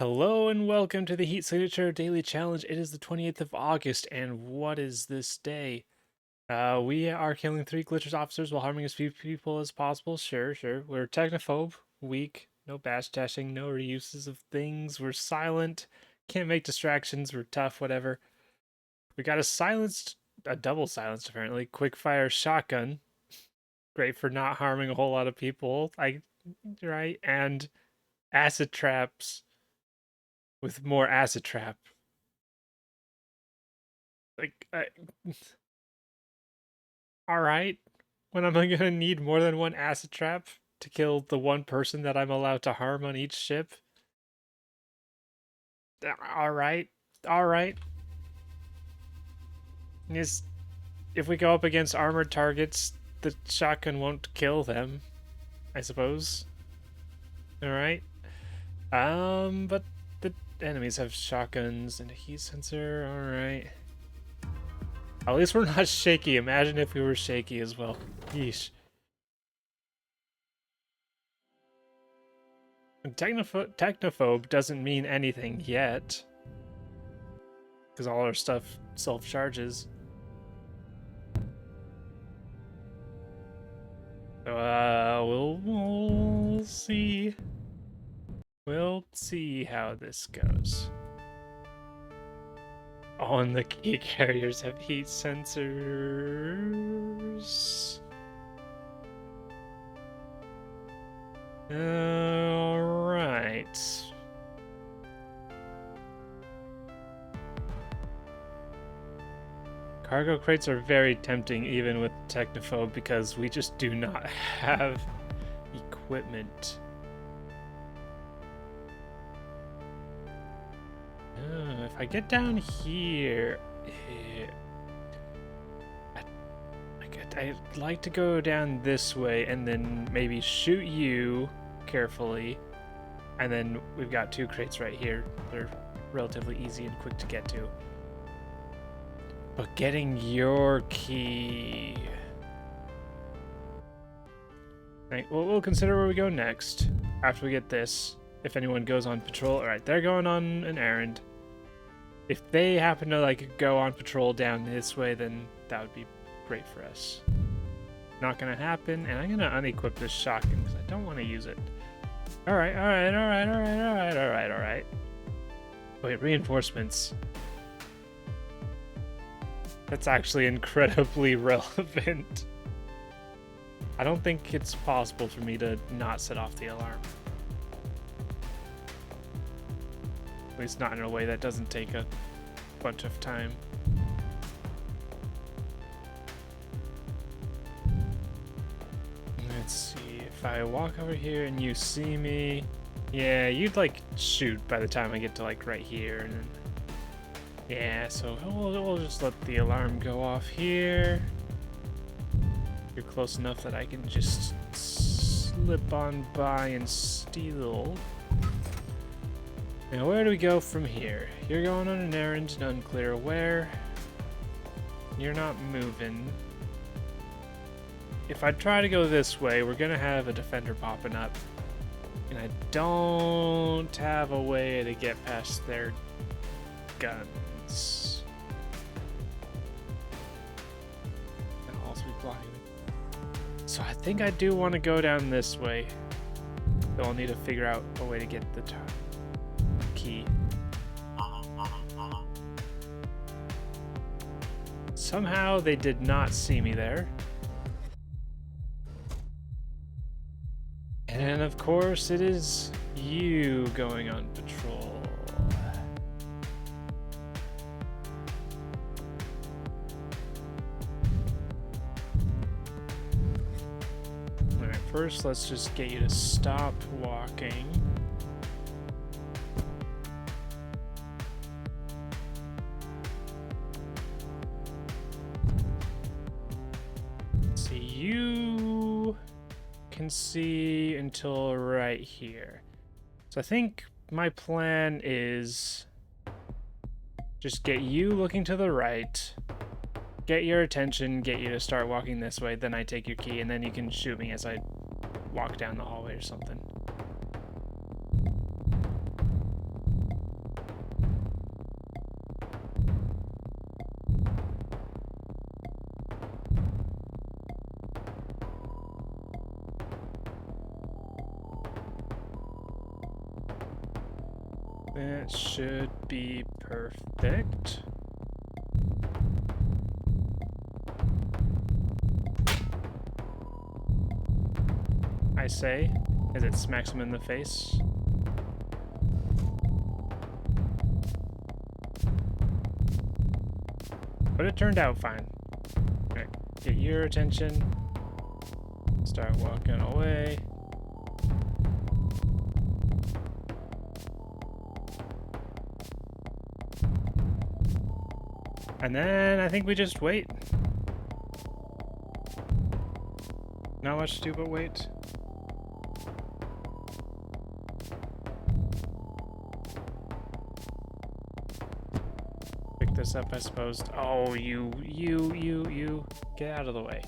Hello and welcome to the Heat Signature Daily Challenge. It is the 28th of August, and what is this day? We are killing 3 glitchers officers while harming as few people as possible. Sure. We're technophobe, weak, no bashdashing, no reuses of things. We're silent, can't make distractions. We're tough, whatever. We got a double silenced apparently, quickfire shotgun. Great for not harming a whole lot of people. Right? And acid traps with more acid trap. Like, all right. When am I gonna need more than one acid trap to kill the one person that I'm allowed to harm on each ship? All right, all right. Is if we go up against armored targets, the shotgun won't kill them, I suppose. All right. But the enemies have shotguns and a heat sensor. All right. At least we're not shaky. Imagine if we were shaky as well. Yeesh. Technophobe doesn't mean anything yet, because all our stuff self-charges. So, we'll see. We'll see how this goes. Oh, and the key carriers have heat sensors. Alright. Cargo crates are very tempting even with Technophobe because we just do not have equipment. If I get down here, I'd like to go down this way and then maybe shoot you carefully. And then we've got 2 crates right here. They're relatively easy and quick to get to. But getting your key... Right, well, we'll consider where we go next after we get this. If anyone goes on patrol. Alright, they're going on an errand. If they happen to go on patrol down this way, then that would be great for us. Not gonna happen, and I'm gonna unequip this shotgun because I don't want to use it. Alright. Wait, reinforcements. That's actually incredibly relevant. I don't think it's possible for me to not set off the alarm. At least not in a way that doesn't take a bunch of time. Let's see, if I walk over here and you see me, yeah, you'd shoot by the time I get to right here, and then yeah, so we'll just let the alarm go off here. You're close enough that I can just slip on by and steal. Now, where do we go from here? You're going on an errand and unclear where. You're not moving. If I try to go this way, we're gonna have a defender popping up. And I don't have a way to get past their guns. I'll also be blocking me. So I think I do want to go down this way. Though I'll need to figure out a way to get the key. Somehow they did not see me there. And of course it is you going on patrol. Alright, first let's just get you to stop walking. See, you can see until right here. So I think my plan is just get you looking to the right, get your attention, get you to start walking this way, then I take your key, and then you can shoot me as I walk down the hallway or something. That should be perfect. I say, as it smacks him in the face. But it turned out fine. Alright, get your attention. Start walking away. And then I think we just wait. Not much to do but wait. Pick this up, I suppose. Oh, you. Get out of the way.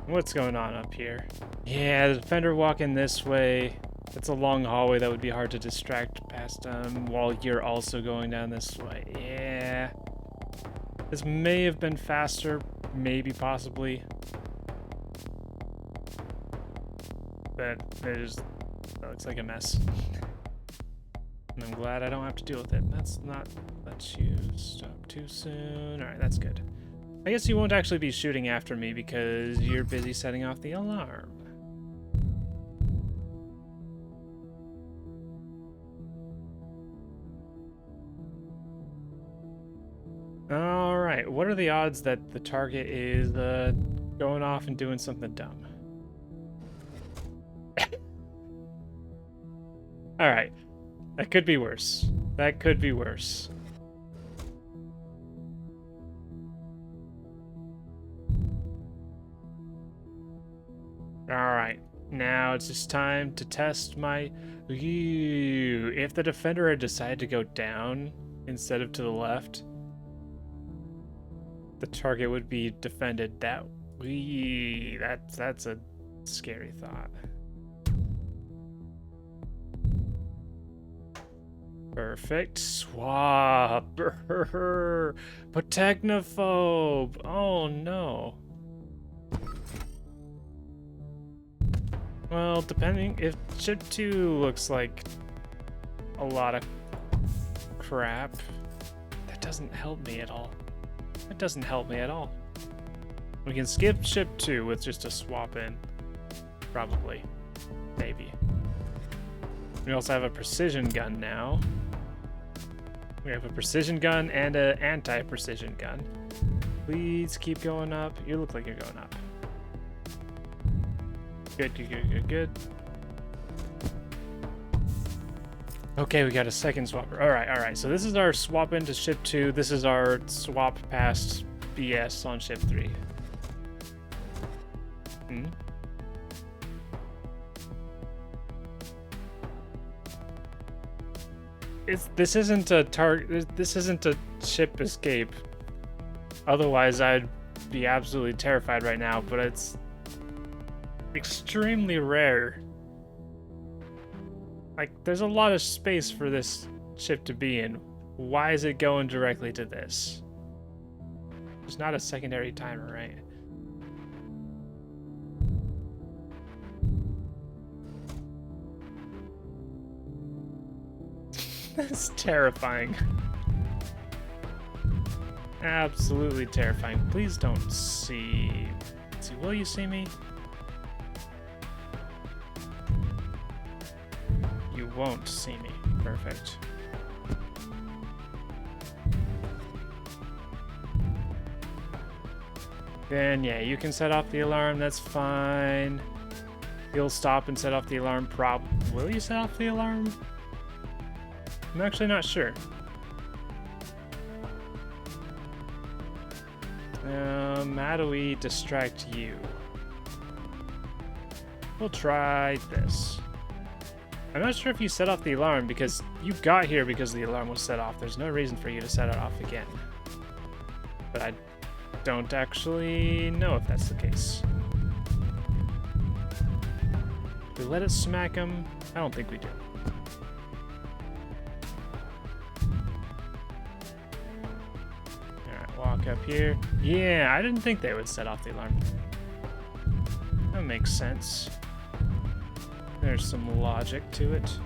What's going on up here? Yeah, the defender walking this way. It's a long hallway that would be hard to distract past them while you're also going down this way. Yeah. This may have been faster, maybe, possibly. But that looks like a mess. And I'm glad I don't have to deal with it. Let's not let you stop too soon. Alright, that's good. I guess you won't actually be shooting after me because you're busy setting off the alarm. Alright, what are the odds that the target is going off and doing something dumb? Alright, that could be worse. That could be worse. Alright, now it's just time to test my... If the defender had decided to go down instead of to the left, the target would be defended that way. That's a scary thought. Perfect. Swap. But technophobe. Oh no. Well, depending if chip 2 looks like a lot of crap, that doesn't help me at all. It doesn't help me at all. We can skip ship 2 with just a swap in. Probably. Maybe. We also have a precision gun now. We have a precision gun and an anti-precision gun. Please keep going up. You look like you're going up. Good. Okay, we got a second swapper. Alright. So this is our swap into ship 2. This is our swap past BS on ship 3. This isn't a target. This isn't a ship escape. Otherwise, I'd be absolutely terrified right now. But it's extremely rare. Like, there's a lot of space for this ship to be in. Why is it going directly to this? There's not a secondary timer, right? That's terrifying. Absolutely terrifying. Please don't see... Let's see, will you see me? You won't see me. Perfect. Then, yeah, you can set off the alarm. That's fine. You'll stop and set off the alarm. Will you set off the alarm? I'm actually not sure. How do we distract you? We'll try this. I'm not sure if you set off the alarm because you got here because the alarm was set off. There's no reason for you to set it off again. But I don't actually know if that's the case. Do we let it smack him? I don't think we do. Alright, walk up here. Yeah, I didn't think they would set off the alarm. That makes sense. There's some logic to it.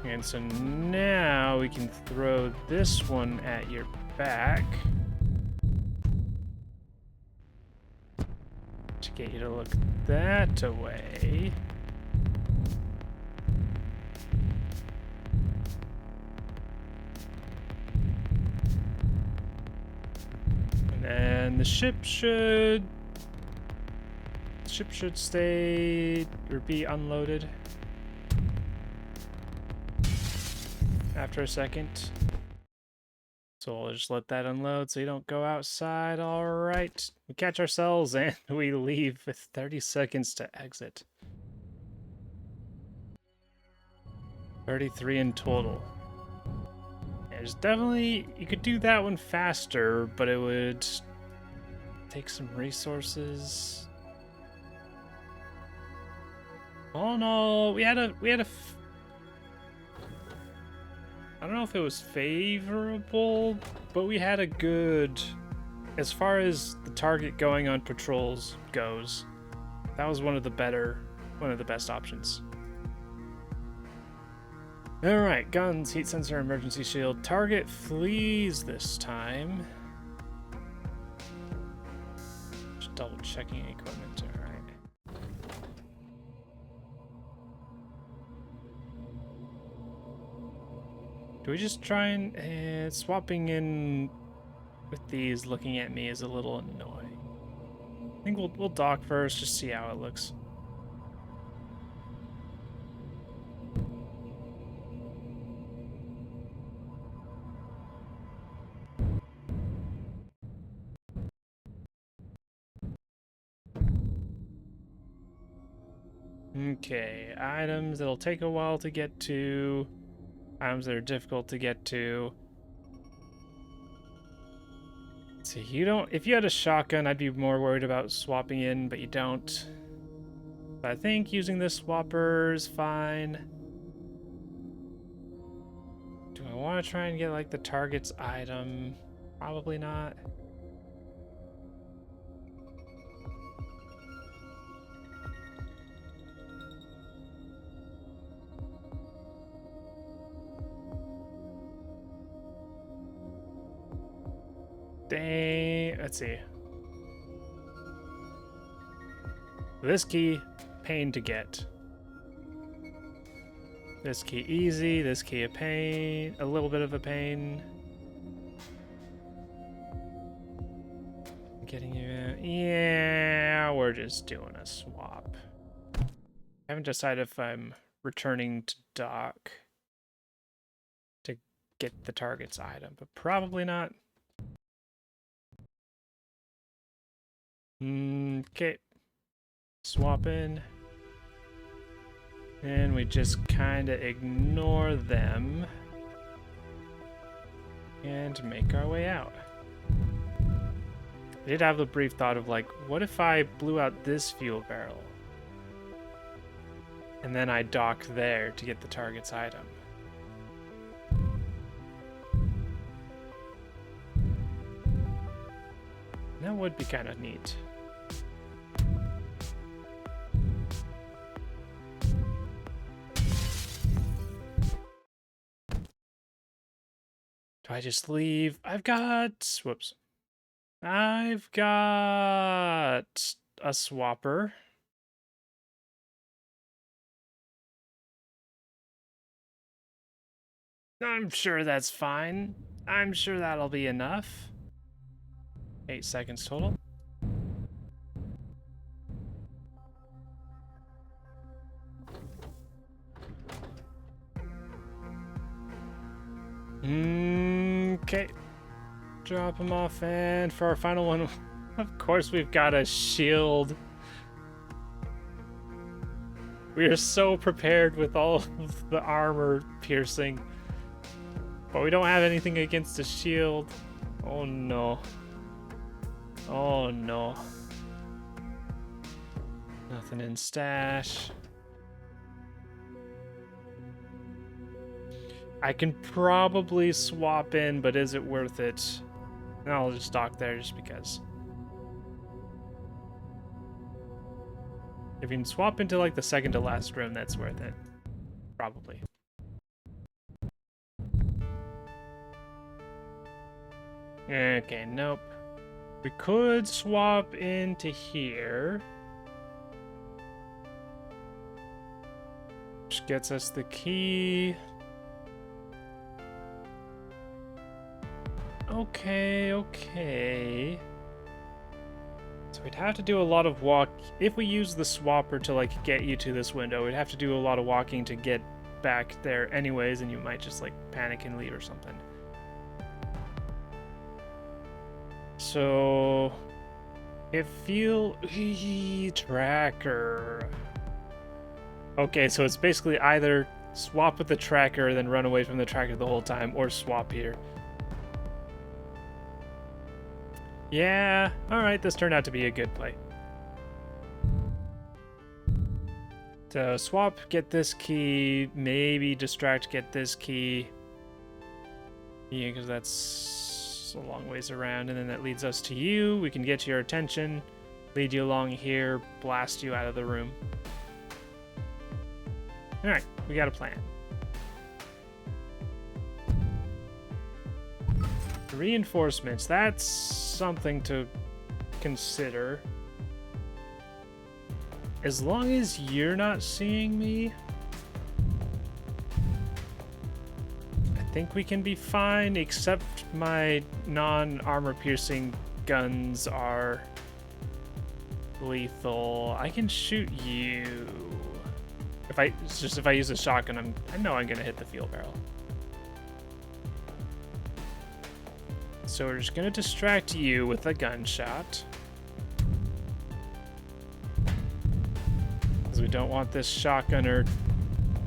And so now we can throw this one at your back to get you to look that way. And then the ship should stay or be unloaded after a second. So we'll just let that unload so you don't go outside. All right, we catch ourselves and we leave with 30 seconds to exit. 33 in total. There's definitely, you could do that one faster, but it would take some resources. Oh no, we had a I don't know if it was favorable, but we had a good, as far as the target going on patrols goes, that was one of the best options. Alright, guns, heat sensor, emergency shield. Target flees this time. Just double checking equipment, alright. Do we just try and swapping in with these looking at me is a little annoying. I think we'll dock first, just see how it looks. Okay, items that'll take a while to get to, items that are difficult to get to. Let's see, you don't, if you had a shotgun, I'd be more worried about swapping in, but you don't. But I think using this swapper is fine. Do I want to try and get like the target's item? Probably not. Dang, let's see. This key, pain to get. This key easy, this key a pain, a little bit of a pain. Getting you in. Yeah, we're just doing a swap. I haven't decided if I'm returning to dock to get the target's item, but probably not. Okay. Swap in. And we just kind of ignore them. And make our way out. I did have the brief thought of like, what if I blew out this fuel barrel? And then I dock there to get the target's item. That would be kind of neat. Do I just leave? I've got a swapper. I'm sure that's fine. I'm sure that'll be enough. 8 seconds total. Okay. Drop him off, and for our final one, of course we've got a shield. We are so prepared with all of the armor piercing, but we don't have anything against the shield. Oh no. Oh no. Nothing in stash. I can probably swap in, but is it worth it? And I'll just dock there just because. If you can swap into like the second to last room, that's worth it. Probably. Okay, nope. We could swap into here. Which gets us the key. Okay. So we'd have to do a lot of walk. If we use the swapper to like get you to this window, we'd have to do a lot of walking to get back there anyways, and you might just like panic and leave or something. So it feel tracker. Okay, so it's basically either swap with the tracker, then run away from the tracker the whole time, or swap here. Yeah, alright, this turned out to be a good play. So swap, get this key, maybe distract, get this key. Yeah, because that's a long ways around, and then that leads us to you. We can get your attention, lead you along here, blast you out of the room. Alright, we got a plan. Reinforcements, that's something to consider. As long as you're not seeing me, I think we can be fine, except my non-armor piercing guns are lethal. I can shoot you. If I use a shotgun, I know I'm gonna hit the fuel barrel. So we're just gonna distract you with a gunshot. Because we don't want this shotgunner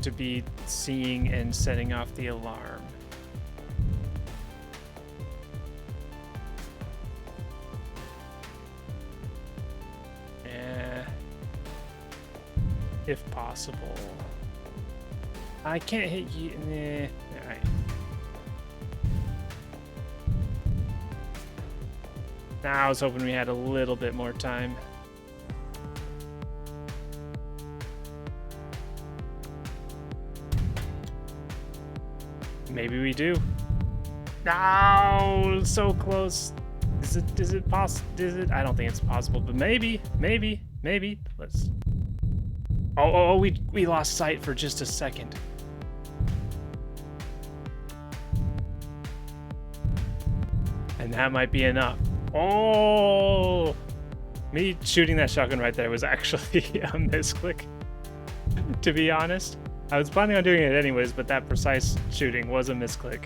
to be seeing and setting off the alarm. If possible. I can't hit you. Nah. Alright. Now I was hoping we had a little bit more time. Maybe we do. No, so close. Is it possible? I don't think it's possible, but maybe. Let's. Oh, we lost sight for just a second. And that might be enough. Oh! Me shooting that shotgun right there was actually a misclick, to be honest. I was planning on doing it anyways, but that precise shooting was a misclick.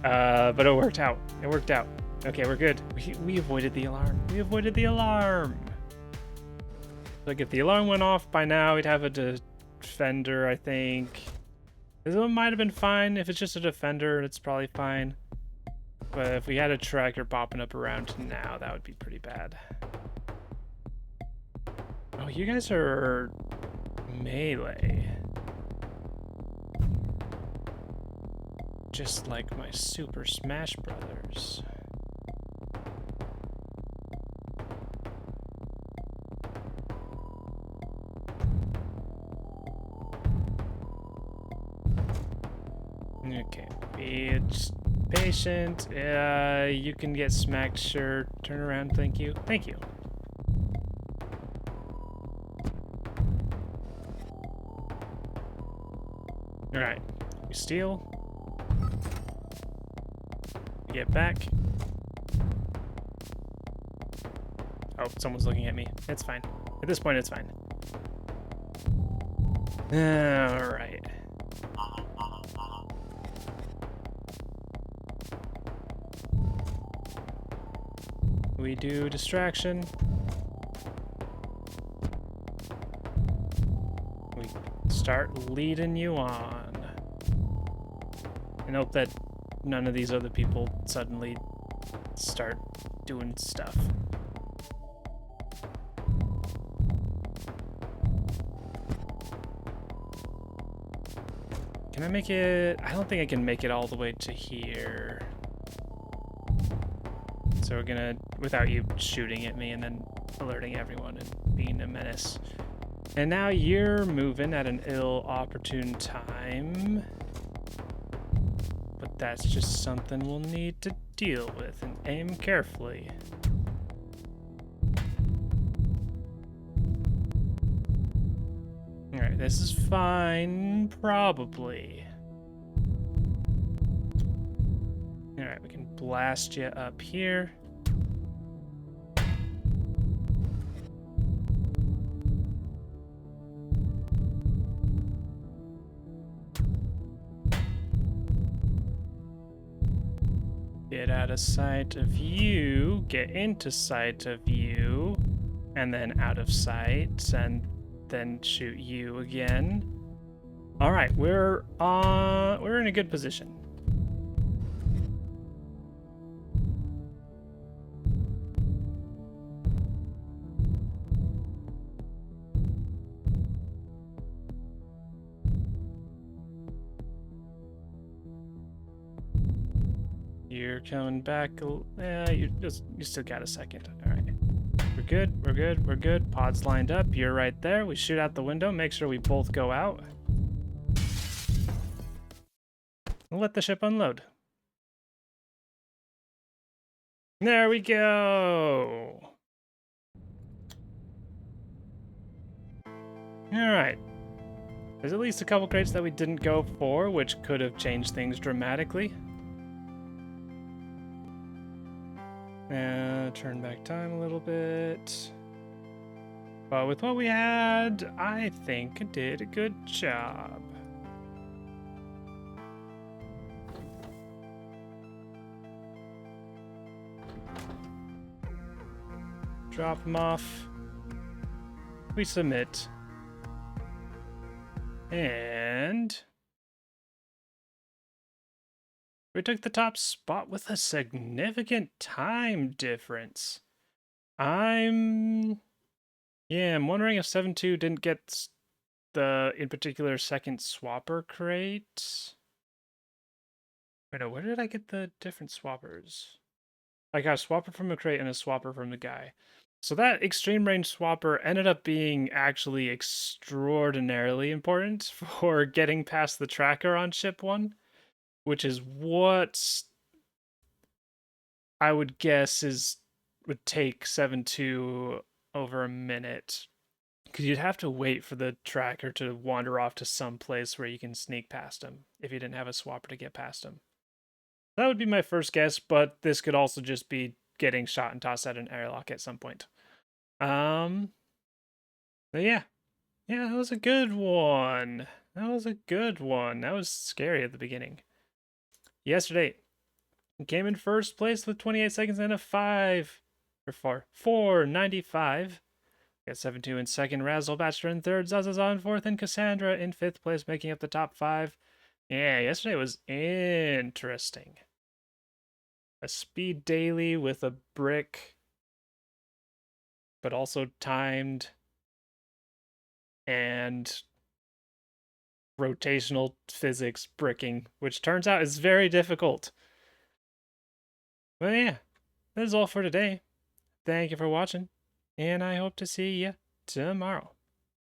But it worked out. It worked out. Okay, we're good. We avoided the alarm. We avoided the alarm! Like, if the alarm went off by now, we'd have a defender, I think. This one might have been fine. If it's just a defender, it's probably fine. But if we had a tracker popping up around now, that would be pretty bad. Oh, you guys are melee. Just like my Super Smash Brothers. Okay, be just patient. You can get smacked, sure. Turn around, thank you. Thank you. Alright, we steal. We get back. Oh, someone's looking at me. It's fine. At this point, it's fine. Alright. We do distraction. We start leading you on. And hope that none of these other people suddenly start doing stuff. Can I make it? I don't think I can make it all the way to here. So we're gonna, without you shooting at me and then alerting everyone and being a menace, And now you're moving at an ill-opportune time. But that's just something we'll need to deal with and aim carefully. Alright, this is fine, probably. Alright, we can blast you up here. Get out of sight of you, get into sight of you, and then out of sight, and then shoot you again. All right, we're in a good position. You're coming back. You still got a second. All right. We're good. We're good. We're good. Pods lined up. You're right there. We shoot out the window. Make sure we both go out. We'll let the ship unload. There we go. All right. There's at least a couple crates that we didn't go for, which could have changed things dramatically. Turn back time a little bit. But with what we had, I think it did a good job. Drop them off. We submit. And we took the top spot with a significant time difference. I'm wondering if 7-2 didn't get the, in particular, second swapper crate. Wait, no, where did I get the different swappers? I got a swapper from a crate and a swapper from the guy. So that extreme range swapper ended up being actually extraordinarily important for getting past the tracker on ship 1, which is what I would guess would take 7-2 over a minute. Because you'd have to wait for the tracker to wander off to some place where you can sneak past him if you didn't have a swapper to get past him. That would be my first guess, but this could also just be getting shot and tossed at an airlock at some point. But yeah, that was a good one. That was a good one. That was scary at the beginning. Yesterday, we came in first place with 28 seconds and a 4:95. Got 7-2 in second, Razzle Bachelor in third, Zazaza in fourth, and Cassandra in fifth place, making up the top 5. Yeah, yesterday was interesting. A speed daily with a brick, but also timed, and rotational physics bricking, which turns out is very difficult. Well, yeah, that is all for today. Thank you for watching, and I hope to see you tomorrow.